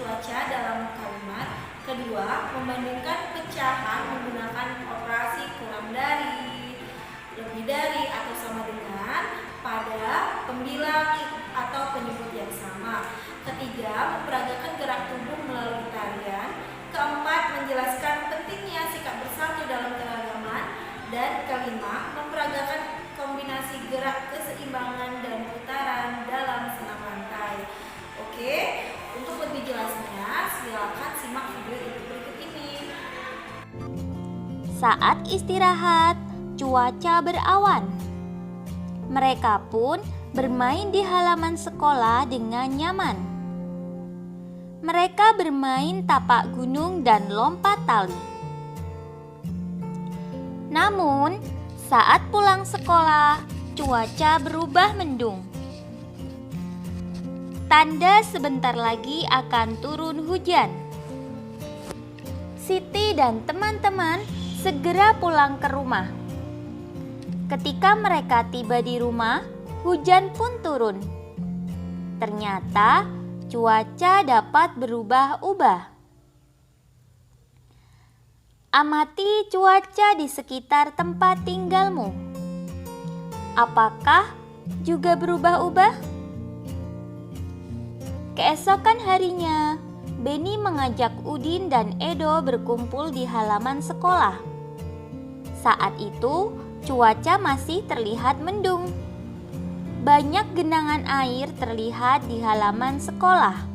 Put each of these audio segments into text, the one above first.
cuaca dalam kalimat. Kedua, membandingkan pecahan menggunakan operasi kurang dari, lebih dari, atau sama dengan pada pembilang atau penyebut yang sama. Ketiga, memperagakan gerak tubuh melalui tarian. Keempat, menjelaskan pentingnya sikap bersatu dalam keragaman. Dan kelima, memperagakan kombinasi gerak keseimbangan dan putaran dalam senam lantai. Oke, untuk lebih jelasnya silakan simak video berikut ini. Saat istirahat, cuaca berawan. Mereka pun bermain di halaman sekolah dengan nyaman. Mereka bermain tapak gunung dan lompat tali. Namun, saat pulang sekolah, cuaca berubah mendung. Tanda sebentar lagi akan turun hujan. Siti dan teman-teman segera pulang ke rumah. Ketika mereka tiba di rumah, hujan pun turun. Ternyata cuaca dapat berubah-ubah. Amati cuaca di sekitar tempat tinggalmu. Apakah juga berubah-ubah? Keesokan harinya, Beni mengajak Udin dan Edo berkumpul di halaman sekolah. Saat itu, cuaca masih terlihat mendung. Banyak genangan air terlihat di halaman sekolah.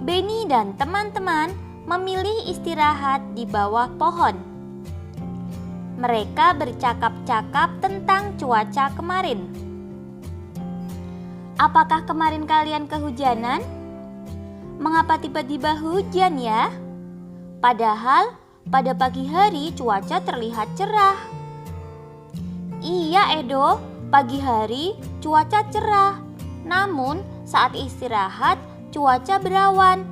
Beni dan teman-teman memilih istirahat di bawah pohon. Mereka bercakap-cakap tentang cuaca kemarin. Apakah kemarin kalian kehujanan? Mengapa tiba-tiba hujan ya? Padahal pada pagi hari cuaca terlihat cerah. Iya Edo, pagi hari cuaca cerah. Namun saat istirahat cuaca berawan.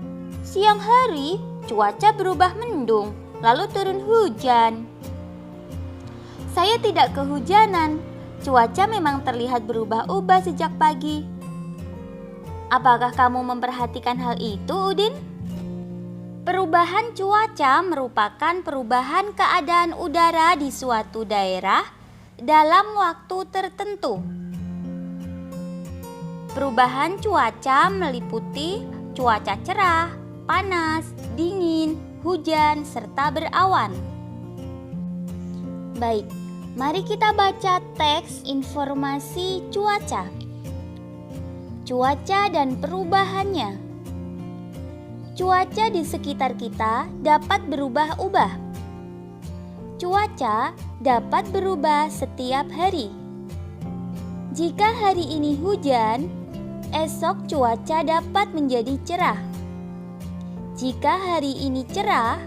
Siang hari cuaca berubah mendung, lalu turun hujan. Saya tidak kehujanan. Cuaca memang terlihat berubah-ubah sejak pagi. Apakah kamu memperhatikan hal itu, Udin? Perubahan cuaca merupakan perubahan keadaan udara di suatu daerah dalam waktu tertentu. Perubahan cuaca meliputi cuaca cerah, panas, dingin, hujan, serta berawan. Baik, mari kita baca teks informasi cuaca. Cuaca dan perubahannya. Cuaca di sekitar kita dapat berubah-ubah. Cuaca dapat berubah setiap hari. Jika hari ini hujan, esok cuaca dapat menjadi cerah. Jika hari ini cerah,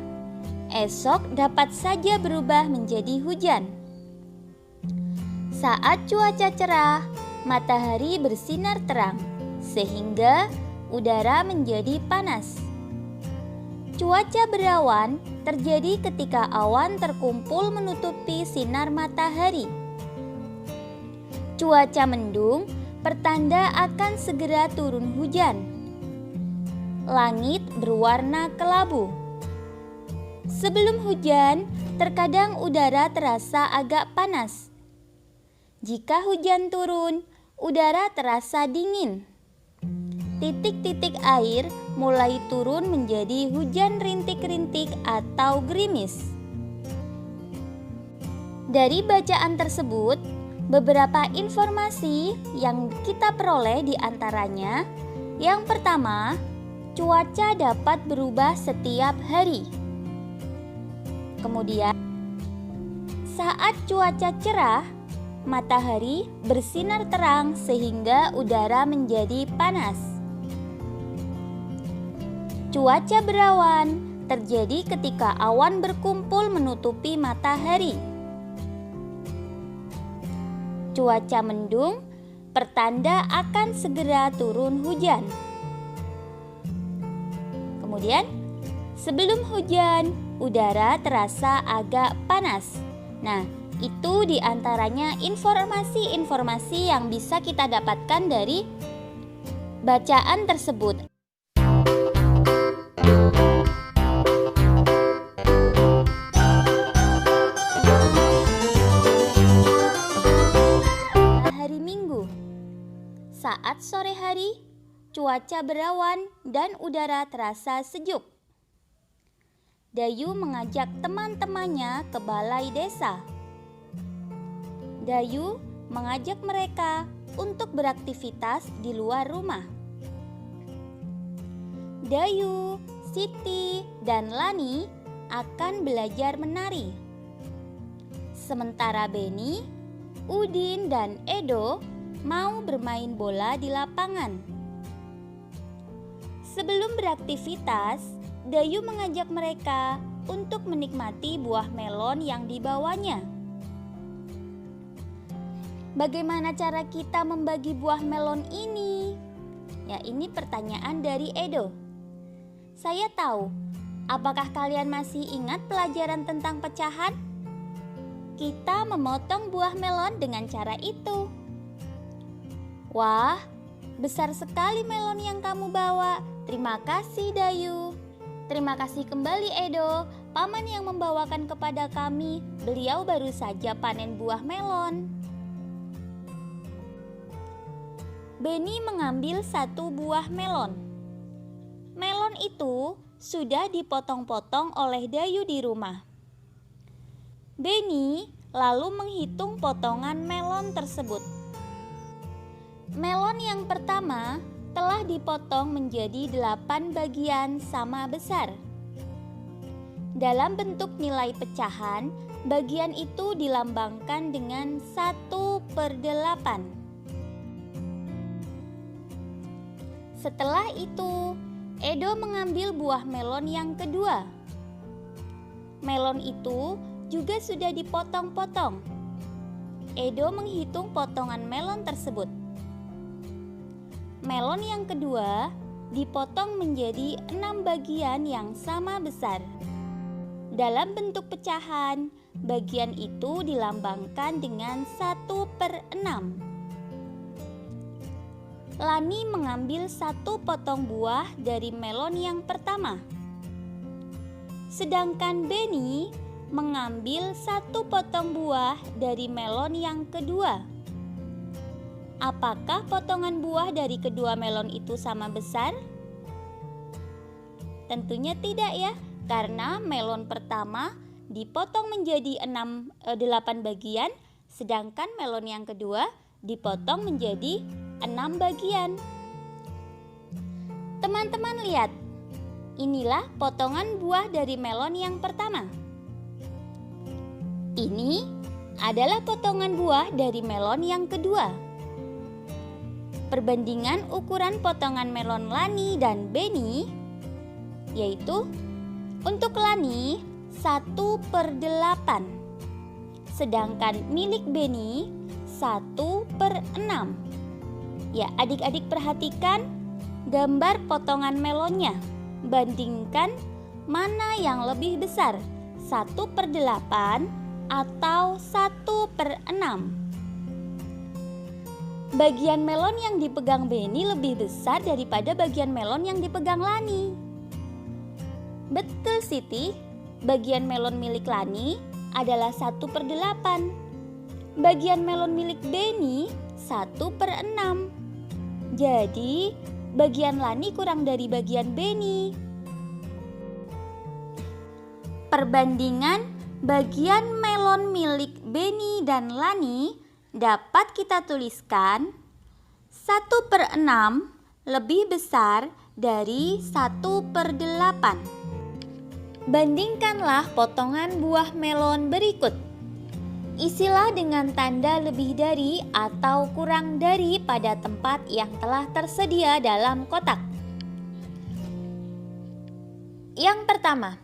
esok dapat saja berubah menjadi hujan. Saat cuaca cerah, matahari bersinar terang, sehingga udara menjadi panas. Cuaca berawan terjadi ketika awan terkumpul menutupi sinar matahari. Cuaca mendung pertanda akan segera turun hujan. Langit berwarna kelabu. Sebelum hujan, terkadang udara terasa agak panas. Jika hujan turun, udara terasa dingin. Titik-titik air mulai turun menjadi hujan rintik-rintik atau gerimis. Dari bacaan tersebut, beberapa informasi yang kita peroleh diantaranya, yang pertama, cuaca dapat berubah setiap hari. Kemudian, saat cuaca cerah, matahari bersinar terang sehingga udara menjadi panas. Cuaca berawan terjadi ketika awan berkumpul menutupi matahari. Cuaca mendung pertanda akan segera turun hujan. Kemudian, sebelum hujan, udara terasa agak panas. Nah, itu diantaranya informasi-informasi yang bisa kita dapatkan dari bacaan tersebut. Saat sore hari, cuaca berawan dan udara terasa sejuk. Dayu mengajak teman-temannya ke balai desa. Dayu mengajak mereka untuk beraktivitas di luar rumah. Dayu, Siti, dan Lani akan belajar menari. Sementara Beni, Udin, dan Edo mau bermain bola di lapangan. Sebelum beraktivitas, Dayu mengajak mereka untuk menikmati buah melon yang dibawanya. Bagaimana cara kita membagi buah melon ini? Ya, ini pertanyaan dari Edo. Saya tahu, apakah kalian masih ingat pelajaran tentang pecahan? Kita memotong buah melon dengan cara itu. Wah, besar sekali melon yang kamu bawa. Terima kasih, Dayu. Terima kasih kembali, Edo. Paman yang membawakan kepada kami. Beliau baru saja panen buah melon. Beni mengambil satu buah melon. Melon itu sudah dipotong-potong oleh Dayu di rumah. Beni lalu menghitung potongan melon tersebut. Melon yang pertama telah dipotong menjadi 8 bagian sama besar. Dalam bentuk nilai pecahan, bagian itu dilambangkan dengan 1/8. Setelah itu, Edo mengambil buah melon yang kedua. Melon itu juga sudah dipotong-potong. Edo menghitung potongan melon tersebut. Melon yang kedua dipotong menjadi 6 bagian yang sama besar. Dalam bentuk pecahan, bagian itu dilambangkan dengan 1/6. Lani mengambil 1 potong buah dari melon yang pertama. Sedangkan Beni mengambil 1 potong buah dari melon yang kedua. Apakah potongan buah dari kedua melon itu sama besar? Tentunya tidak ya, karena melon pertama dipotong menjadi 8 bagian, sedangkan melon yang kedua dipotong menjadi 6 bagian. Teman-teman lihat, inilah potongan buah dari melon yang pertama. Ini adalah potongan buah dari melon yang kedua. Perbandingan ukuran potongan melon Lani dan Beni yaitu untuk Lani 1/8, sedangkan milik Beni 1/6. Ya, adik-adik perhatikan gambar potongan melonnya. Bandingkan mana yang lebih besar, 1/8 atau 1/6. Bagian melon yang dipegang Beni lebih besar daripada bagian melon yang dipegang Lani. Betul, Siti. Bagian melon milik Lani adalah 1/8. Bagian melon milik Beni 1/6. Jadi, bagian Lani kurang dari bagian Beni. Perbandingan bagian melon milik Beni dan Lani dapat kita tuliskan 1/6 lebih besar dari 1/8. Bandingkanlah potongan buah melon berikut. Isilah dengan tanda lebih dari atau kurang dari pada tempat yang telah tersedia dalam kotak. Yang pertama,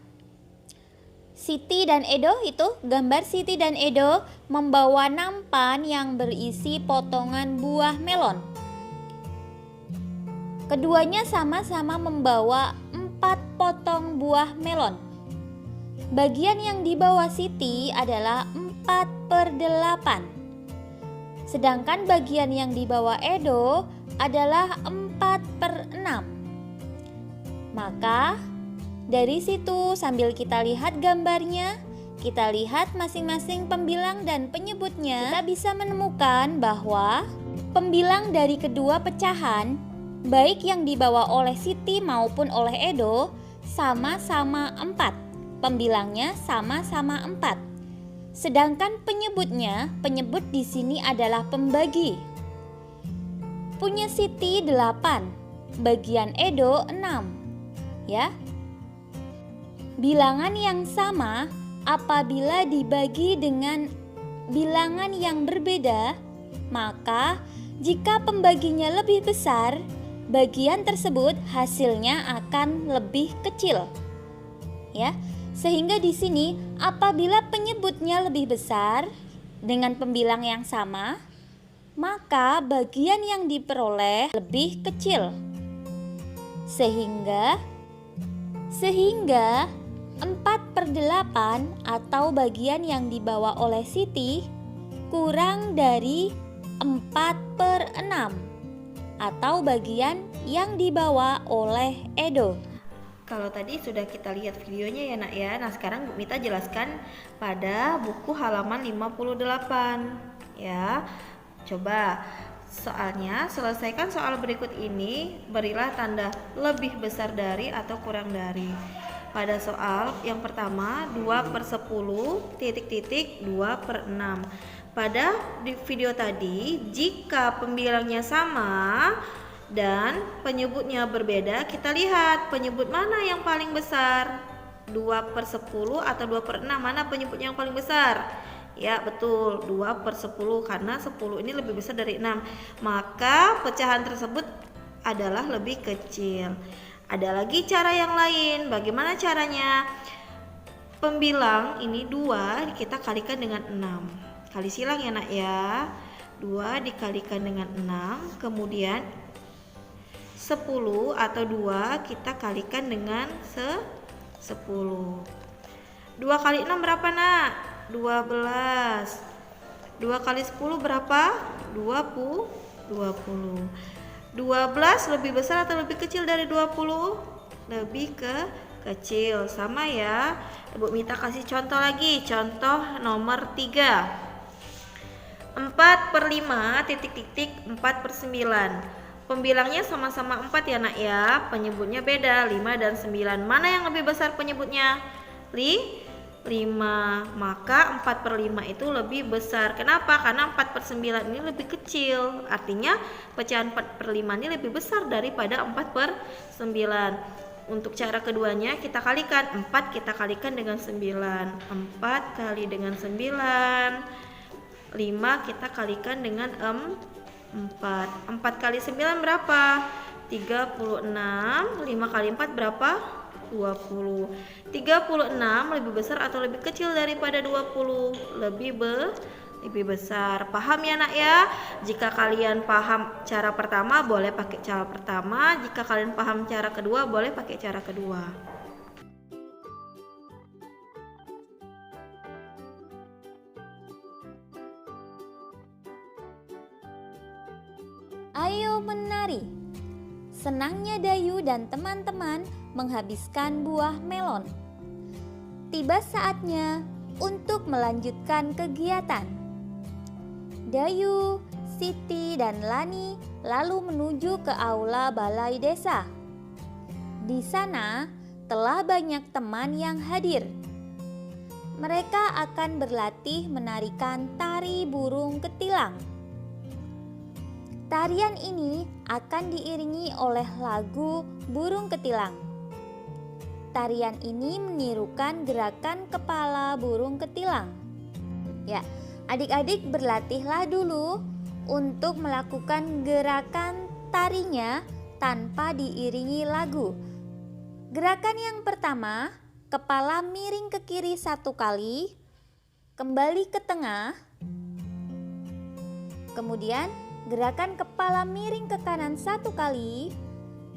Siti dan Edo, itu gambar Siti dan Edo membawa nampan yang berisi potongan buah melon. Keduanya sama-sama membawa 4 potong buah melon. Bagian yang dibawa Siti adalah 4/8. Sedangkan bagian yang dibawa Edo adalah 4/6. Maka dari situ sambil kita lihat gambarnya, kita lihat masing-masing pembilang dan penyebutnya, kita bisa menemukan bahwa Pembilang dari kedua pecahan, baik yang dibawa oleh Siti maupun oleh Edo, sama-sama 4. Pembilangnya sama-sama 4. Sedangkan penyebut di sini adalah pembagi. Punya Siti 8, bagian Edo 6. Ya. Bilangan yang sama apabila dibagi dengan bilangan yang berbeda, maka jika pembaginya lebih besar, bagian tersebut hasilnya akan lebih kecil. Ya, sehingga di sini apabila penyebutnya lebih besar dengan pembilang yang sama, maka bagian yang diperoleh lebih kecil. Sehingga 4/8 atau bagian yang dibawa oleh Siti kurang dari 4/6 atau bagian yang dibawa oleh Edo. Kalau tadi sudah kita lihat videonya ya nak ya. Nah sekarang Bu Mita jelaskan pada buku halaman 58 ya. Coba soalnya selesaikan soal berikut ini, berilah tanda lebih besar dari atau kurang dari. Pada soal yang pertama 2/10 titik-titik 2/6. Pada di video tadi, jika pembilangnya sama dan penyebutnya berbeda, kita lihat penyebut mana yang paling besar, 2/10 atau 2/6, mana penyebut yang paling besar? Ya betul, 2/10 karena 10 ini lebih besar dari 6, maka pecahan tersebut adalah lebih kecil. Ada lagi cara yang lain, bagaimana caranya? Pembilang ini 2 kita kalikan dengan 6. Kali silang ya nak ya. 2 dikalikan dengan 6, kemudian 10 atau 2 kita kalikan dengan 10. 2 kali 6 berapa nak? 12. 2 kali 10 berapa? 20. 12 lebih besar atau lebih kecil dari 20? Lebih kecil. Sama ya. Ibu Mita kasih contoh lagi. Contoh nomor 3. 4/5 titik-titik 4/9. Pembilangnya sama-sama 4 ya nak ya. Penyebutnya beda 5 dan 9. Mana yang lebih besar penyebutnya? 5. Maka 4/5 itu lebih besar. Kenapa? Karena 4/9 ini lebih kecil. Artinya pecahan 4/5 ini lebih besar daripada 4/9. Untuk cara keduanya kita kalikan. 4 kita kalikan dengan 9. 4 kali dengan 9. 5 kita kalikan dengan 4. 4 kali 9 berapa? 36. 5 kali 4 berapa? 20. 36 lebih besar atau lebih kecil daripada 20? Lebih besar. Paham ya nak ya? Jika kalian paham cara pertama boleh pakai cara pertama, jika kalian paham cara kedua boleh pakai cara kedua. Ayo menari. Senangnya Dayu dan teman-teman menghabiskan buah melon. Tiba saatnya untuk melanjutkan kegiatan. Dayu, Siti, dan Lani lalu menuju ke aula balai desa. Di sana telah banyak teman yang hadir. Mereka akan berlatih menarikan tari burung ketilang. Tarian ini akan diiringi oleh lagu burung ketilang. Tarian ini menirukan gerakan kepala burung ketilang. Ya, adik-adik berlatihlah dulu untuk melakukan gerakan tarinya tanpa diiringi lagu. Gerakan yang pertama, kepala miring ke kiri 1 kali, kembali ke tengah. Kemudian gerakan kepala miring ke kanan 1 kali,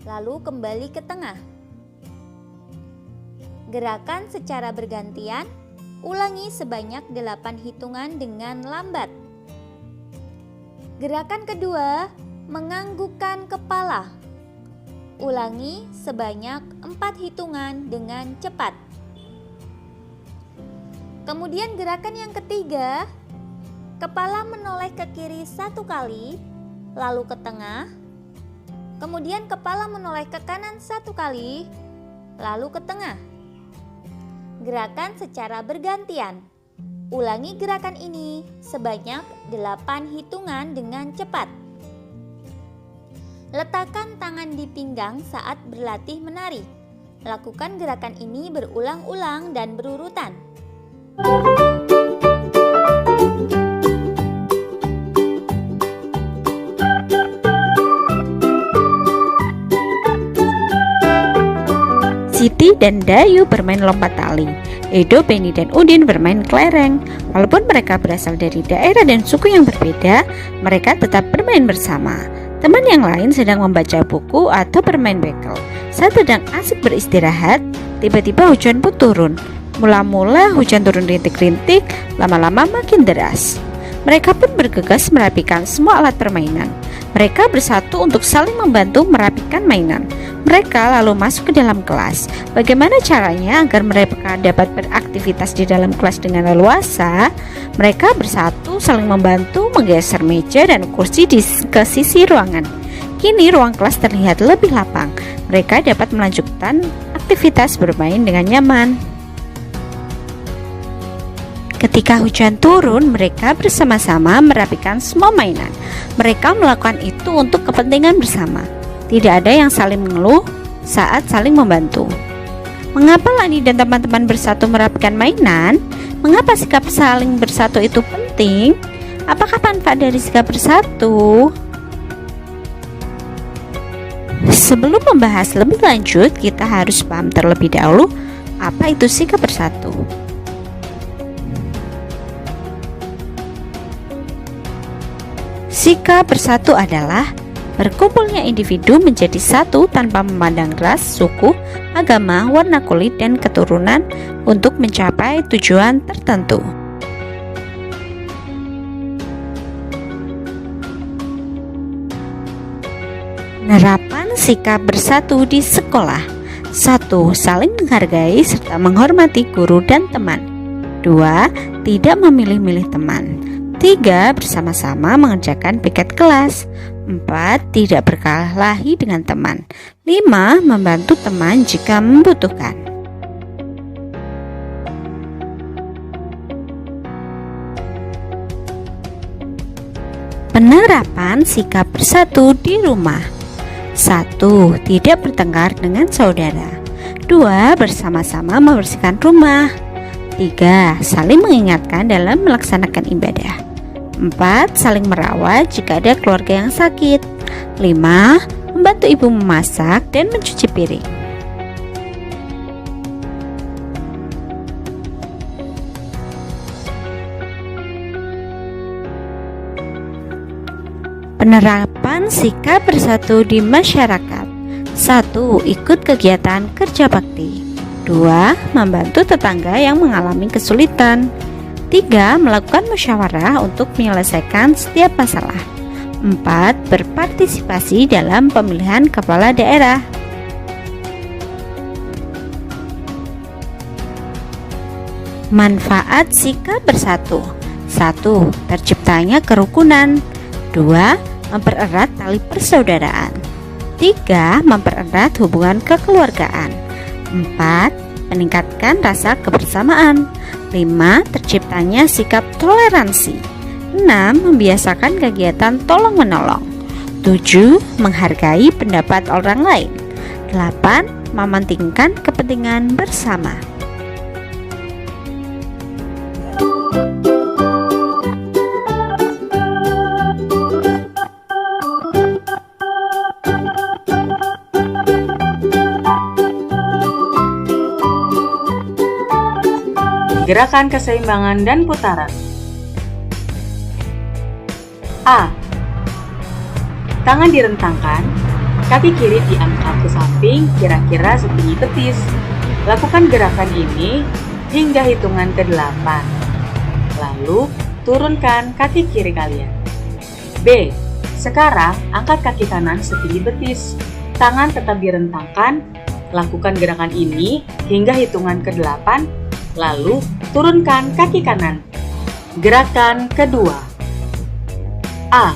lalu kembali ke tengah. Gerakan secara bergantian, ulangi sebanyak 8 hitungan dengan lambat. Gerakan kedua, menganggukkan kepala. Ulangi sebanyak 4 hitungan dengan cepat. Kemudian gerakan yang ketiga, kepala menoleh ke kiri 1 kali, lalu ke tengah, kemudian kepala menoleh ke kanan 1 kali, lalu ke tengah. Gerakan secara bergantian. Ulangi gerakan ini sebanyak 8 hitungan dengan cepat. Letakkan tangan di pinggang saat berlatih menari. Lakukan gerakan ini berulang-ulang dan berurutan. Siti dan Dayu bermain lompat tali. Edo, Beni, dan Udin bermain kelereng. Walaupun mereka berasal dari daerah dan suku yang berbeda, mereka tetap bermain bersama. Teman yang lain sedang membaca buku atau bermain bekel. Saat sedang asik beristirahat, tiba-tiba hujan pun turun. Mula-mula hujan turun rintik-rintik, lama-lama makin deras. Mereka pun bergegas merapikan semua alat permainan. Mereka bersatu untuk saling membantu merapikan mainan. Mereka lalu masuk ke dalam kelas. Bagaimana caranya agar mereka dapat beraktivitas di dalam kelas dengan leluasa? Mereka bersatu saling membantu menggeser meja dan kursi ke sisi ruangan. Kini ruang kelas terlihat lebih lapang. Mereka dapat melanjutkan aktivitas bermain dengan nyaman. Ketika hujan turun, mereka bersama-sama merapikan semua mainan. Mereka melakukan itu untuk kepentingan bersama. Tidak ada yang saling mengeluh saat saling membantu. Mengapa Lani dan teman-teman bersatu merapikan mainan? Mengapa sikap saling bersatu itu penting? Apakah manfaat dari sikap bersatu? Sebelum membahas lebih lanjut, kita harus paham terlebih dahulu apa itu sikap bersatu. Sikap bersatu adalah berkumpulnya individu menjadi satu tanpa memandang ras, suku, agama, warna kulit, dan keturunan untuk mencapai tujuan tertentu. Penerapan sikap bersatu di sekolah. 1. Saling menghargai serta menghormati guru dan teman. 2. Tidak memilih-milih teman. 3. Bersama-sama mengerjakan piket kelas. 4. Tidak berkelahi dengan teman. 5. Membantu teman jika membutuhkan. Penerapan sikap bersatu di rumah. 1. Tidak bertengkar dengan saudara. 2. Bersama-sama membersihkan rumah. 3. Saling mengingatkan dalam melaksanakan ibadah. 4. Saling merawat jika ada keluarga yang sakit. 5. Membantu ibu memasak dan mencuci piring. Penerapan sikap bersatu di masyarakat. 1. Ikut kegiatan kerja bakti. 2. Membantu tetangga yang mengalami kesulitan. 3. Melakukan musyawarah untuk menyelesaikan setiap masalah. 4. Berpartisipasi dalam pemilihan kepala daerah. Manfaat sikap bersatu. 1. Terciptanya kerukunan. 2. Mempererat tali persaudaraan. 3. Mempererat hubungan kekeluargaan. 4. Meningkatkan rasa kebersamaan. 5. Terciptanya sikap toleransi. 6. Membiasakan kegiatan tolong-menolong. 7. Menghargai pendapat orang lain. 8. Mementingkan kepentingan bersama. Gerakan keseimbangan dan putaran. A. Tangan direntangkan, kaki kiri diangkat ke samping kira-kira setinggi betis. Lakukan gerakan ini hingga hitungan ke-8. Lalu turunkan kaki kiri kalian. B. Sekarang angkat kaki kanan setinggi betis. Tangan tetap direntangkan. Lakukan gerakan ini hingga hitungan ke-8. Lalu turunkan kaki kanan. Gerakan kedua. A.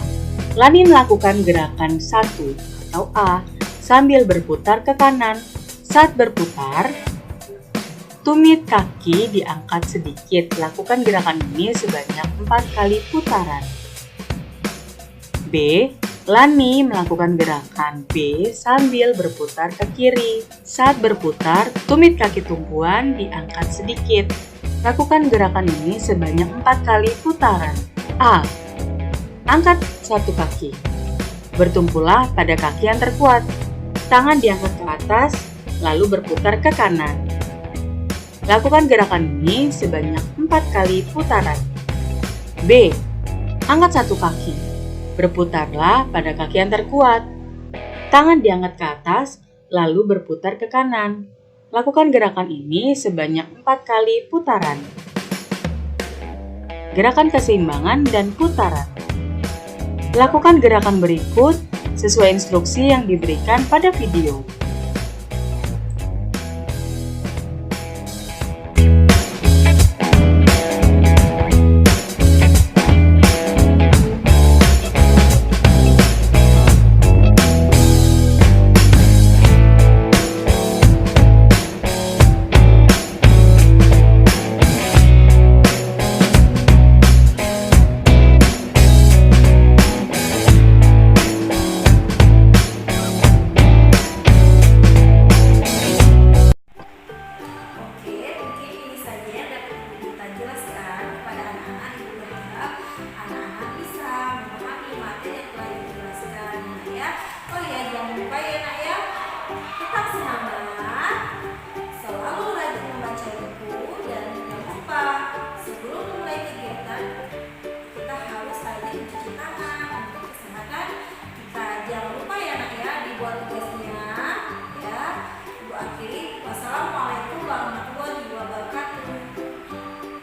Lani melakukan gerakan 1 atau A sambil berputar ke kanan. Saat berputar, tumit kaki diangkat sedikit. Lakukan gerakan ini sebanyak 4 kali putaran. B. Lani melakukan gerakan B sambil berputar ke kiri. Saat berputar, tumit kaki tumpuan diangkat sedikit. Lakukan gerakan ini sebanyak 4 kali putaran. A. Angkat satu kaki. Bertumpulah pada kaki yang terkuat. Tangan diangkat ke atas, lalu berputar ke kanan. Lakukan gerakan ini sebanyak 4 kali putaran. B. Angkat satu kaki. Berputarlah pada kaki yang terkuat. Tangan diangkat ke atas, lalu berputar ke kanan. Lakukan gerakan ini sebanyak 4 kali putaran. Gerakan keseimbangan dan putaran. Lakukan gerakan berikut sesuai instruksi yang diberikan pada video.